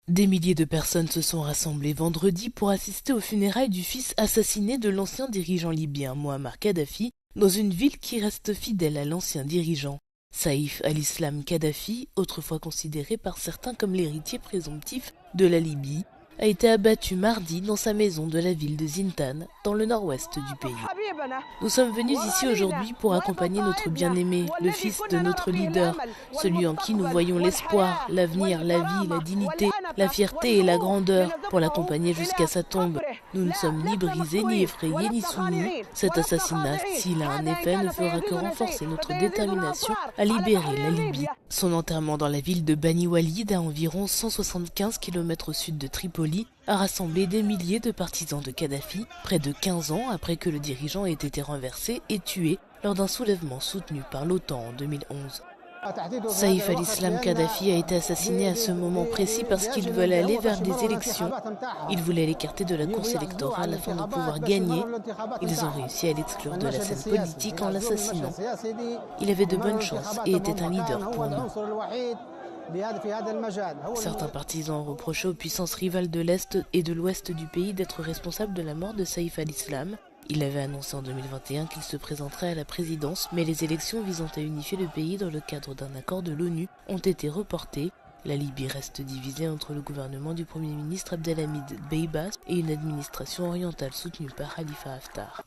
Des milliers de personnes se sont rassemblées vendredi pour assister aux funérailles du fils assassiné de l'ancien dirigeant libyen Mouammar Kadhafi dans une ville qui reste fidèle à l'ancien dirigeant. Saïf al-Islam Kadhafi, autrefois considéré par certains comme l'héritier présomptif de la Libye, a été abattu mardi dans sa maison de la ville de Zintan, dans le nord-ouest du pays. Nous sommes venus ici aujourd'hui pour accompagner notre bien-aimé, le fils de notre leader, celui en qui nous voyons l'espoir, l'avenir, la vie, la dignité, la fierté et la grandeur, pour l'accompagner jusqu'à sa tombe. Nous ne sommes ni brisés, ni effrayés, ni soumis. Cet assassinat, s'il a un effet, ne fera que renforcer notre détermination à libérer la Libye. Son enterrement dans la ville de Bani Walid, à environ 175 km au sud de Tripoli, a rassemblé des milliers de partisans de Kadhafi, près de 15 ans après que le dirigeant ait été renversé et tué lors d'un soulèvement soutenu par l'OTAN en 2011. Saïf al-Islam Kadhafi a été assassiné à ce moment précis parce qu'ils veulent aller vers des élections. Ils voulaient l'écarter de la course électorale afin de pouvoir gagner. Ils ont réussi à l'exclure de la scène politique en l'assassinant. Il avait de bonnes chances et était un leader pour nous. Certains partisans ont reproché aux puissances rivales de l'Est et de l'Ouest du pays d'être responsables de la mort de Saïf al-Islam. Il avait annoncé en 2021 qu'il se présenterait à la présidence, mais les élections visant à unifier le pays dans le cadre d'un accord de l'ONU ont été reportées. La Libye reste divisée entre le gouvernement du Premier ministre Abdelhamid Dbeibah et une administration orientale soutenue par Khalifa Haftar.